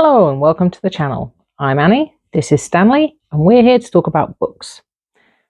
Hello and welcome to the channel. I'm Annie, this is Stanley, and we're here to talk about books.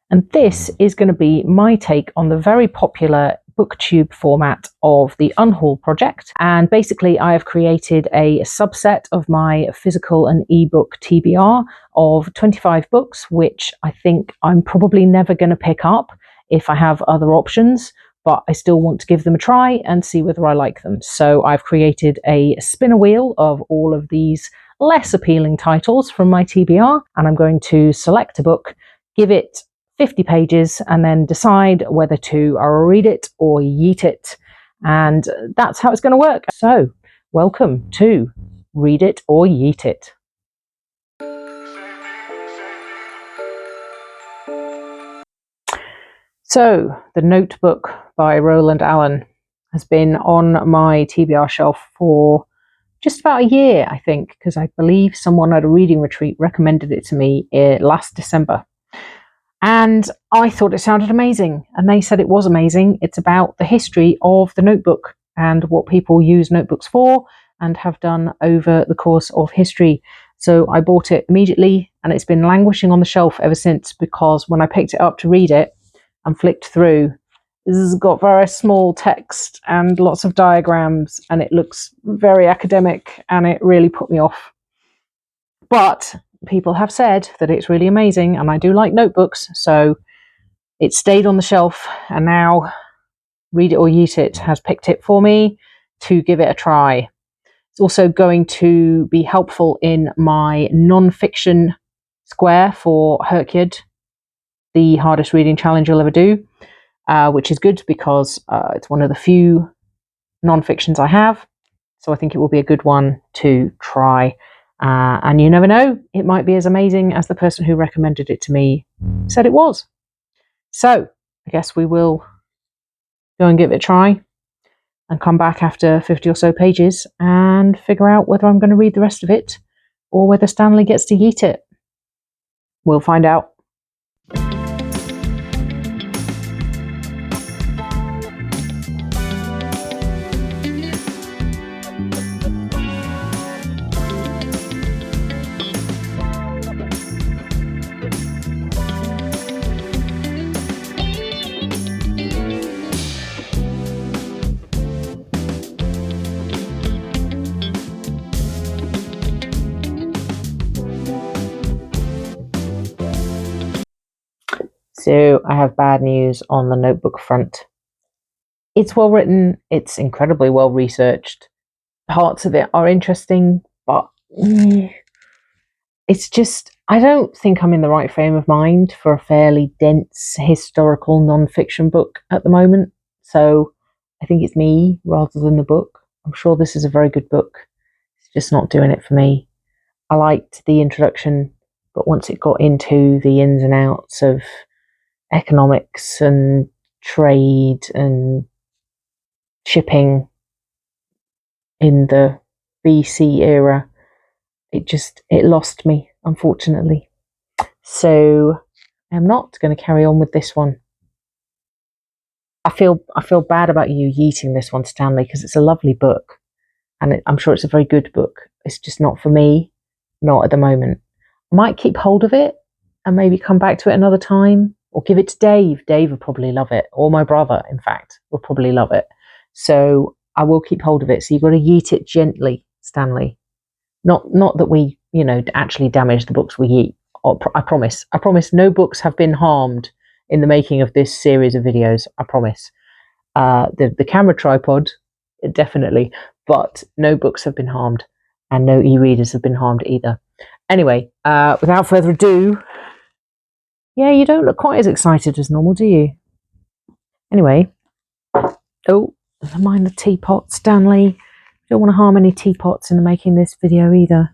And this is going to be my take on the very popular BookTube format of the Unhaul project. And basically I have created a subset of my physical and ebook TBR of 25 books, which I think I'm probably never going to pick up if I have other options, but I still want to give them a try and see whether I like them. So I've created a spinner wheel of all of these less appealing titles from my TBR, and I'm going to select a book, give it 50 pages, and then decide whether to read it or yeet it. And that's how it's going to work. So welcome to Read It or Yeet It. So, The Notebook by Roland Allen has been on my TBR shelf for just about a year, I think, because I believe someone at a reading retreat recommended it to me last December. And I thought it sounded amazing, and they said it was amazing. It's about the history of the notebook and what people use notebooks for and have done over the course of history. So I bought it immediately, and it's been languishing on the shelf ever since, because when I picked it up to read it and flicked through, this has got very small text and lots of diagrams, and it looks very academic, and it really put me off. But people have said that it's really amazing, and I do like notebooks, so it stayed on the shelf, and now Read It or Yeet It has picked it for me to give it a try. It's also going to be helpful in my non-fiction square for Herkyard, the hardest reading challenge you'll ever do, which is good because it's one of the few non-fictions I have, so I think it will be a good one to try. And you never know, it might be as amazing as the person who recommended it to me said it was. So I guess we will go and give it a try and come back after 50 or so pages and figure out whether I'm going to read the rest of it or whether Stanley gets to yeet it. We'll find out. So I have bad news on the notebook front. It's well written, it's incredibly well researched. Parts of it are interesting, but it's just, I don't think I'm in the right frame of mind for a fairly dense historical non-fiction book at the moment. So I think it's me rather than the book. I'm sure this is a very good book. It's just not doing it for me. I liked the introduction, but once it got into the ins and outs of economics and trade and shipping in the BC era, it lost me, unfortunately. So I'm not going to carry on with this one. I feel bad about you yeeting this one, Stanley, because it's a lovely book, and I'm sure it's a very good book. It's just not for me, not at the moment. I might keep hold of it and maybe come back to it another time, or give it to Dave. Dave will probably love it, or my brother, in fact, will probably love it. So I will keep hold of it. So you've got to yeet it gently, Stanley. Not that we, actually damage the books we yeet. I promise. I promise no books have been harmed in the making of this series of videos. I promise. The camera tripod, definitely, but no books have been harmed, and no e-readers have been harmed either. Anyway, without further ado, yeah, you don't look quite as excited as normal, do you? Anyway, oh, never mind the teapot, Stanley. Don't want to harm any teapots in the making this video either.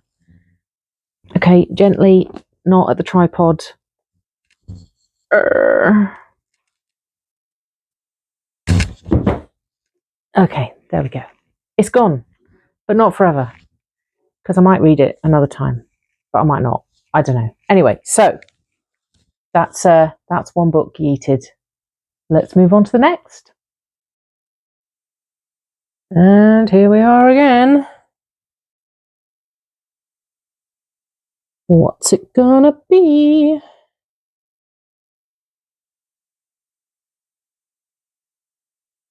Okay, gently, not at the tripod. Okay, there we go. It's gone, but not forever, because I might read it another time, but I might not. I don't know. Anyway, so that's one book yeeted. Let's move on to the next. And here we are again. What's it gonna be?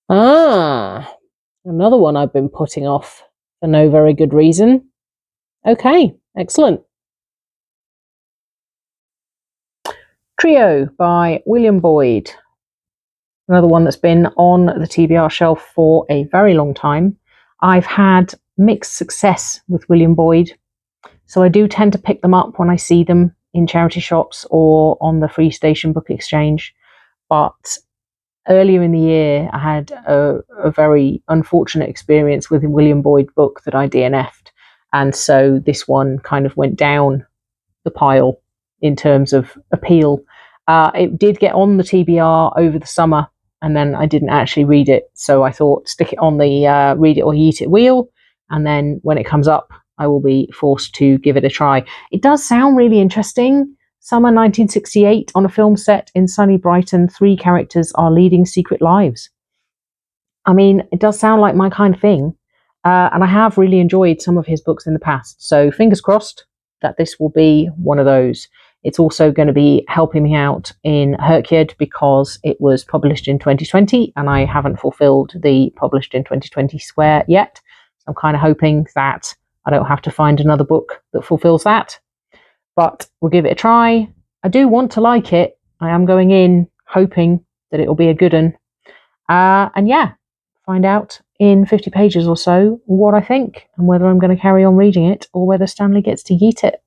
Another one I've been putting off for no very good reason. Okay, excellent. Trio by William Boyd. Another one that's been on the TBR shelf for a very long time. I've had mixed success with William Boyd, so I do tend to pick them up when I see them in charity shops or on the Free Station Book Exchange. But earlier in the year, I had a very unfortunate experience with a William Boyd book that I DNF'd. And so this one kind of went down the pile in terms of appeal. It did get on the TBR over the summer, and then I didn't actually read it. So I thought, stick it on the read it or yeet it wheel, and then when it comes up, I will be forced to give it a try. It does sound really interesting. Summer 1968, on a film set in sunny Brighton, 3 characters are leading secret lives. I mean, it does sound like my kind of thing, and I have really enjoyed some of his books in the past. So fingers crossed that this will be one of those. It's also going to be helping me out in Herkyard because it was published in 2020 and I haven't fulfilled the published in 2020 square yet. So I'm kind of hoping that I don't have to find another book that fulfills that. But we'll give it a try. I do want to like it. I am going in hoping that it'll be a good one. And yeah, find out in 50 pages or so what I think and whether I'm going to carry on reading it or whether Stanley gets to yeet it.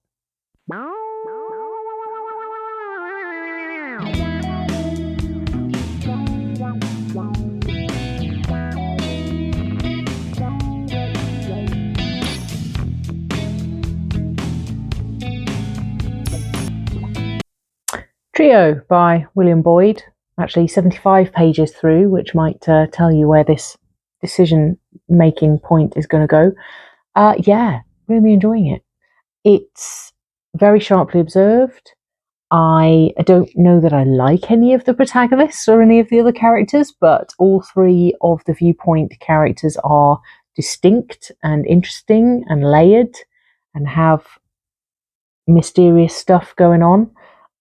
Trio by William Boyd, actually 75 pages through, which might tell you where this decision-making point is going to go. Yeah, really enjoying it. It's very sharply observed. I don't know that I like any of the protagonists or any of the other characters, but all 3 of the viewpoint characters are distinct and interesting and layered and have mysterious stuff going on.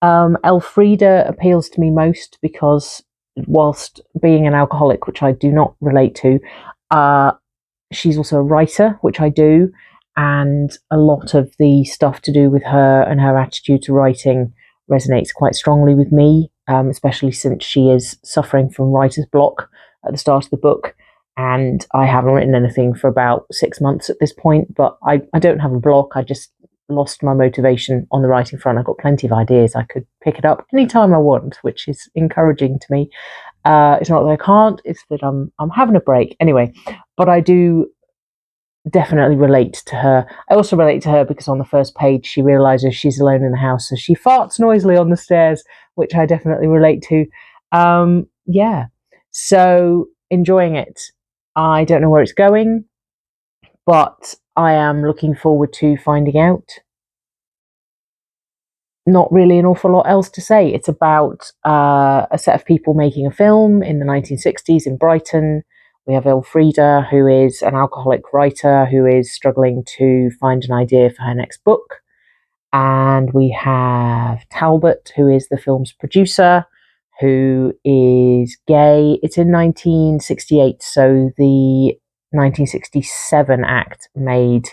Elfrida appeals to me most because whilst being an alcoholic, which I do not relate to, she's also a writer, which I do, and a lot of the stuff to do with her and her attitude to writing resonates quite strongly with me, especially since she is suffering from writer's block at the start of the book. And I haven't written anything for about 6 months at this point, but I don't have a block. I just lost my motivation on the writing front. I've got plenty of ideas. I could pick it up anytime I want, which is encouraging to me. It's not that I can't, it's that I'm having a break. Anyway, but I do definitely relate to her. I also relate to her because on the first page she realizes she's alone in the house, so she farts noisily on the stairs, which I definitely relate to. Yeah, so enjoying it. I don't know where it's going, but I am looking forward to finding out. Not really an awful lot else to say. It's about a set of people making a film in the 1960s in Brighton. We have Elfrida, who is an alcoholic writer who is struggling to find an idea for her next book. And we have Talbot, who is the film's producer, who is gay. It's in 1968, so the 1967 Act made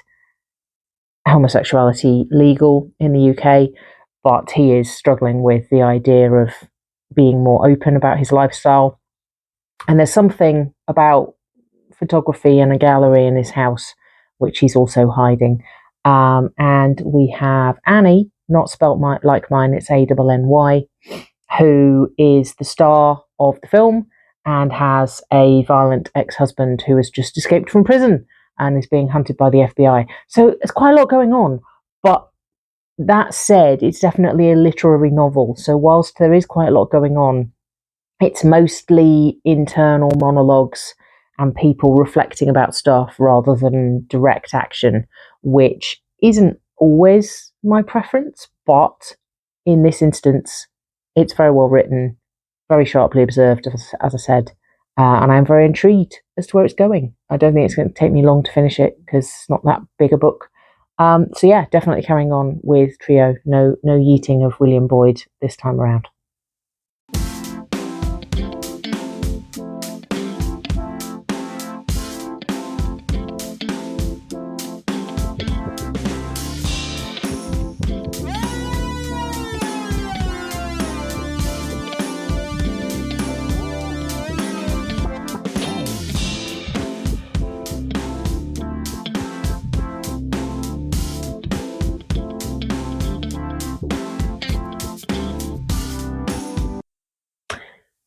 homosexuality legal in the UK, but he is struggling with the idea of being more open about his lifestyle. And there's something about photography and a gallery in his house, which he's also hiding. And we have Annie, not spelt like mine, it's Anny, who is the star of the film and has a violent ex-husband who has just escaped from prison and is being hunted by the FBI. So there's quite a lot going on. But that said, it's definitely a literary novel. So whilst there is quite a lot going on, it's mostly internal monologues and people reflecting about stuff rather than direct action, which isn't always my preference, but in this instance, it's very well written, very sharply observed, as I said, and I'm very intrigued as to where it's going. I don't think it's going to take me long to finish it because it's not that big a book, So yeah, definitely carrying on with Trio. No yeeting of William Boyd this time around.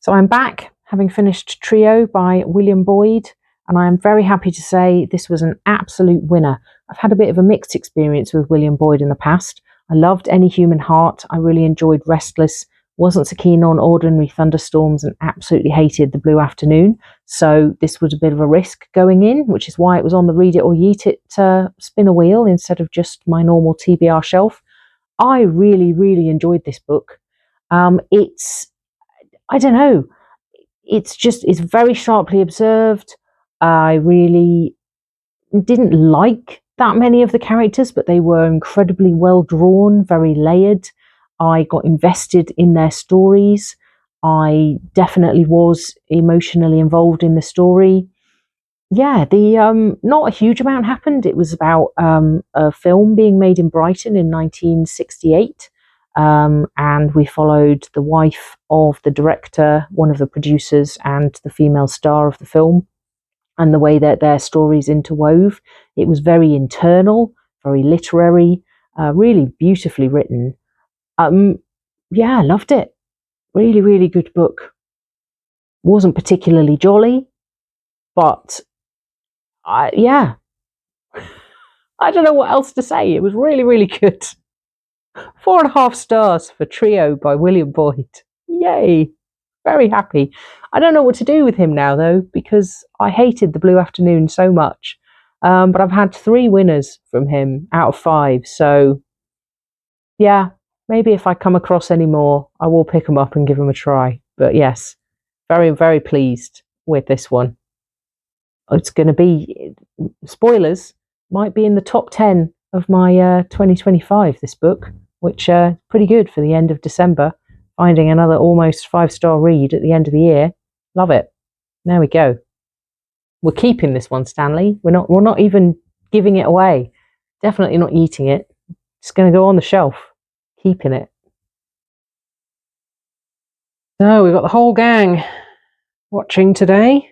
So I'm back, having finished Trio by William Boyd, and I am very happy to say this was an absolute winner. I've had a bit of a mixed experience with William Boyd in the past. I loved Any Human Heart. I really enjoyed Restless. Wasn't so keen on Ordinary Thunderstorms and absolutely hated The Blue Afternoon. So this was a bit of a risk going in, which is why it was on the Read It or Yeet It spinner wheel instead of just my normal TBR shelf. I really, really enjoyed this book. I don't know. It's very sharply observed. I really didn't like that many of the characters, but they were incredibly well drawn, very layered. I got invested in their stories. I definitely was emotionally involved in the story. Yeah, the not a huge amount happened. It was about a film being made in Brighton in 1968. And we followed the wife of the director, one of the producers, and the female star of the film, and the way that their stories interwove. It was very internal, very literary, really beautifully written. Yeah, I loved it. Really, really good book. Wasn't particularly jolly, but yeah, I don't know what else to say. It was really, really good. 4.5 stars for Trio by William Boyd. Yay! Very happy. I don't know what to do with him now, though, because I hated The Blue Afternoon so much. But I've had 3 winners from him out of 5. So, yeah, maybe if I come across any more, I will pick them up and give them a try. But yes, very, very pleased with this one. It's going to be, spoilers, might be in the top 10 of my 2025, this book, which pretty good for the end of December. Finding another almost 5-star read at the end of the year. Love it. There we go. We're keeping this one, Stanley. We're not even giving it away. Definitely not eating it. It's going to go on the shelf. Keeping it. So we've got the whole gang watching today.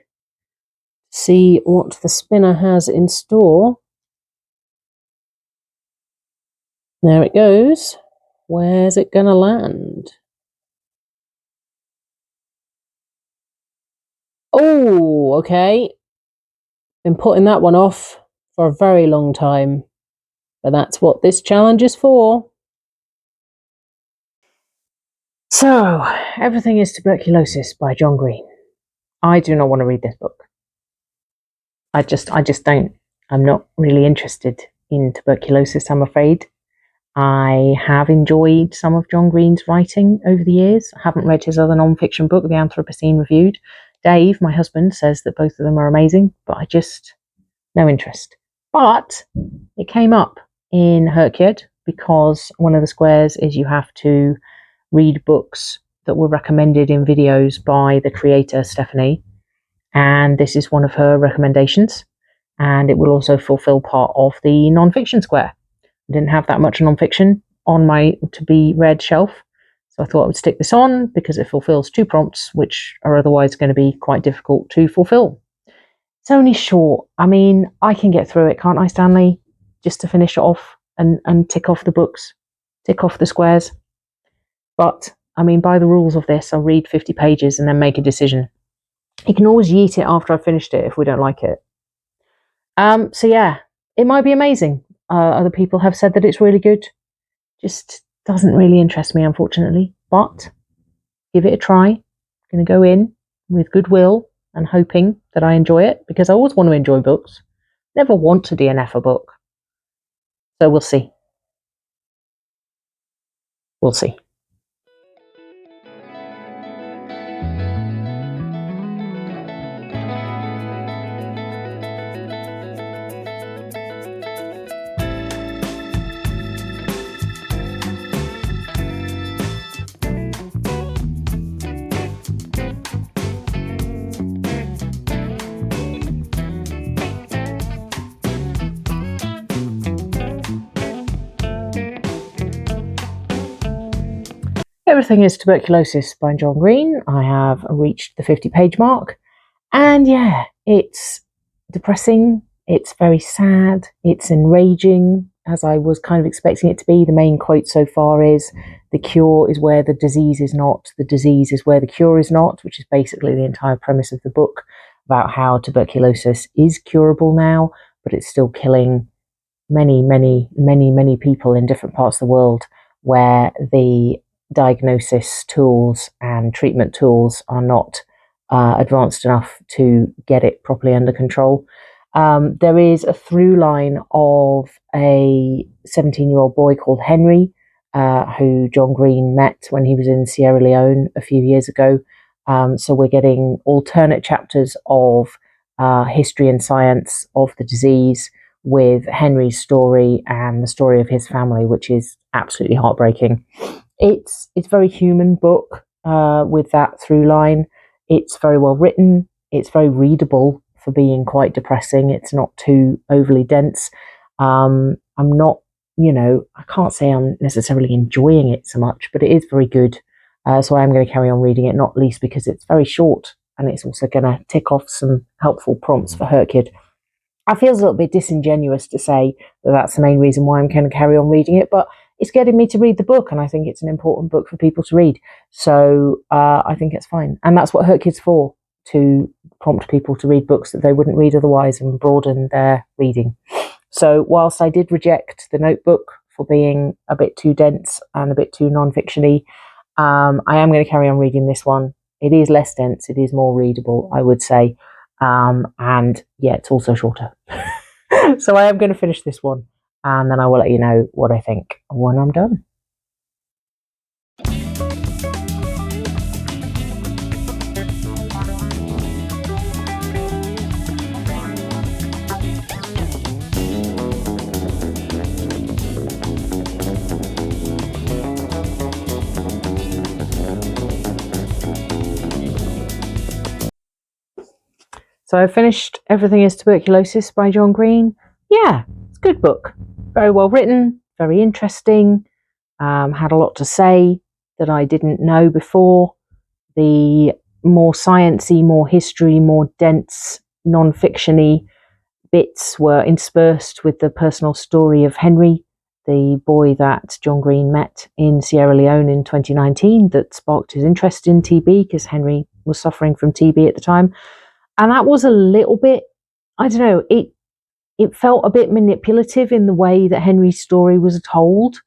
See what the spinner has in store. There it goes. Where's it going to land? Oh, okay. Been putting that one off for a very long time. But that's what this challenge is for. So, Everything Is Tuberculosis by John Green. I do not want to read this book. I just don't. I'm not really interested in tuberculosis, I'm afraid. I have enjoyed some of John Green's writing over the years. I haven't read his other non-fiction book, The Anthropocene Reviewed. Dave, my husband, says that both of them are amazing, but I just, no interest. But it came up in Herkyard because one of the squares is you have to read books that were recommended in videos by the creator, Stephanie. And this is one of her recommendations. And it will also fulfill part of the non-fiction square. I didn't have that much non-fiction on my to be read shelf, so I thought I would stick this on because it fulfills 2 prompts, which are otherwise going to be quite difficult to fulfill. It's only short. I mean, I can get through it, can't I, Stanley? Just to finish it off and tick off the books, tick off the squares. But, I mean, by the rules of this, I'll read 50 pages and then make a decision. You can always yeet it after I've finished it if we don't like it. So yeah, it might be amazing. Other people have said that it's really good. Just doesn't really interest me, unfortunately. But give it a try. Going to go in with goodwill and hoping that I enjoy it, because I always want to enjoy books. Never want to DNF a book. So we'll see. We'll see. Everything Is Tuberculosis by John Green. I have reached the 50-page mark, and yeah, it's depressing, it's very sad, it's enraging, as I was kind of expecting it to be. The main quote so far is, "The cure is where the disease is not, the disease is where the cure is not," which is basically the entire premise of the book, about how tuberculosis is curable now, but it's still killing many people in different parts of the world, where the diagnosis tools and treatment tools are not advanced enough to get it properly under control. There is a through line of a 17-year-old boy called Henry, who John Green met when he was in Sierra Leone a few years ago. So we're getting alternate chapters of history and science of the disease, with Henry's story and the story of his family, which is absolutely heartbreaking. It's a very human book with that through line. It's very well written. It's very readable for being quite depressing. It's not too overly dense. I'm not, I can't say I'm necessarily enjoying it so much, but it is very good. So I am going to carry on reading it, not least because it's very short, and it's also going to tick off some helpful prompts for HurtKid. I feel a little bit disingenuous to say that that's the main reason why I'm going to carry on reading it, but it's getting me to read the book, and I think it's an important book for people to read. So I think it's fine. And that's what HurtKid's for, to prompt people to read books that they wouldn't read otherwise and broaden their reading. So whilst I did reject The Notebook for being a bit too dense and a bit too non-fiction-y, I am going to carry on reading this one. It is less dense. It is more readable, I would say. And yeah, it's also shorter. So I am going to finish this one, and then I will let you know what I think when I'm done. So I finished Everything Is Tuberculosis by John Green. Yeah, it's a good book. Very well written, very interesting. Had a lot to say that I didn't know before. The more sciencey, more history, more dense, non-fiction-y bits were interspersed with the personal story of Henry, the boy that John Green met in Sierra Leone in 2019 that sparked his interest in TB, because Henry was suffering from TB at the time. And that was a little bit, I don't know, it felt a bit manipulative in the way that Henry's story was told,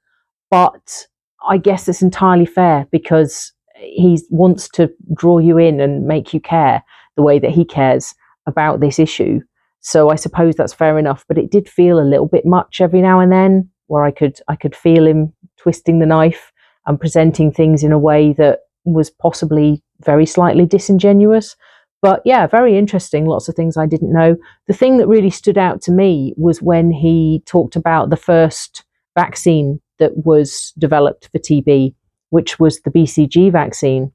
but I guess it's entirely fair, because he wants to draw you in and make you care the way that he cares about this issue. So I suppose that's fair enough, but it did feel a little bit much every now and then, where I could feel him twisting the knife and presenting things in a way that was possibly very slightly disingenuous. But yeah, very interesting. Lots of things I didn't know. The thing that really stood out to me was when he talked about the first vaccine that was developed for TB, which was the BCG vaccine.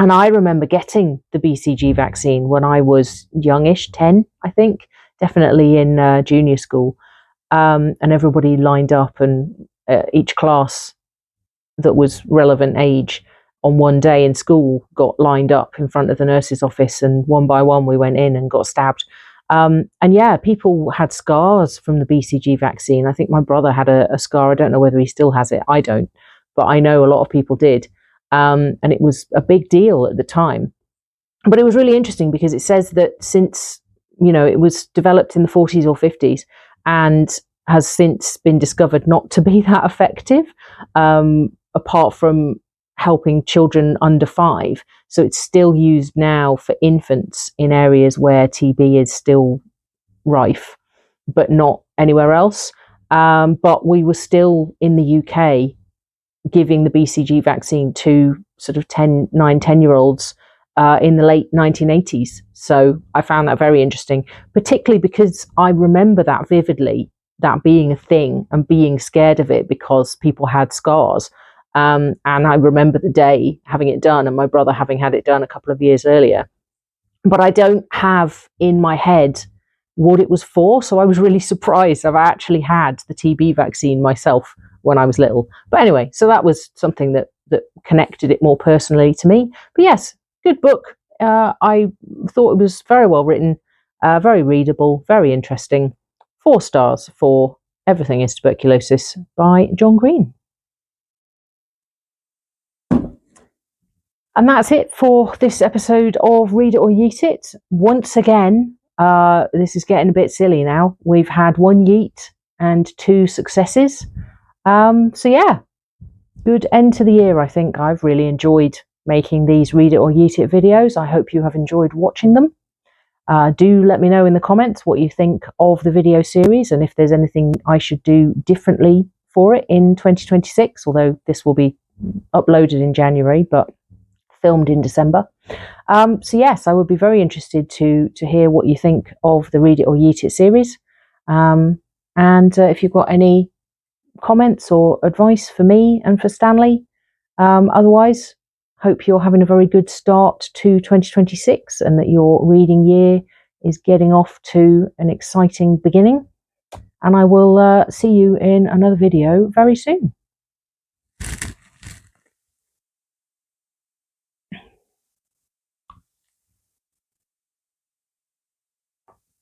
And I remember getting the BCG vaccine when I was youngish, 10, I think, definitely in junior school. And everybody lined up, and each class that was relevant age on one day in school got lined up in front of the nurse's office, and one by one we went in and got stabbed. And yeah, people had scars from the BCG vaccine. I think my brother had a scar. I don't know whether he still has it. I don't, but I know a lot of people did. And it was a big deal at the time. But it was really interesting because it says that since, it was developed in the 40s or 50s and has since been discovered not to be that effective, apart from helping children under 5. So it's still used now for infants in areas where TB is still rife, but not anywhere else. But we were still in the UK giving the BCG vaccine to sort of 9-10-year-olds in the late 1980s. So I found that very interesting, particularly because I remember that vividly, that being a thing and being scared of it because people had scars. And I remember the day having it done, and my brother having had it done a couple of years earlier. But I don't have in my head what it was for. So I was really surprised I've actually had the TB vaccine myself when I was little. But anyway, so that was something that that connected it more personally to me. But yes, good book. I thought it was very well written, very readable, very interesting. 4 stars for Everything Is Tuberculosis by John Green. And that's it for this episode of Read It or Yeet It. Once again, this is getting a bit silly now. We've had 1 yeet and 2 successes. So yeah, good end to the year, I think. I've really enjoyed making these Read It or Yeet It videos. I hope you have enjoyed watching them. Do let me know in the comments what you think of the video series and if there's anything I should do differently for it in 2026, although this will be uploaded in January, but filmed in December. So yes, I would be very interested to hear what you think of the Read It or Yeet It series. And if you've got any comments or advice for me and for Stanley. Otherwise, hope you're having a very good start to 2026 and that your reading year is getting off to an exciting beginning. And I will see you in another video very soon.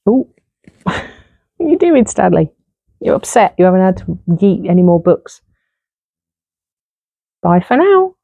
Oh, what are you doing, Stanley? You're upset you haven't had to yeet any more books. Bye for now.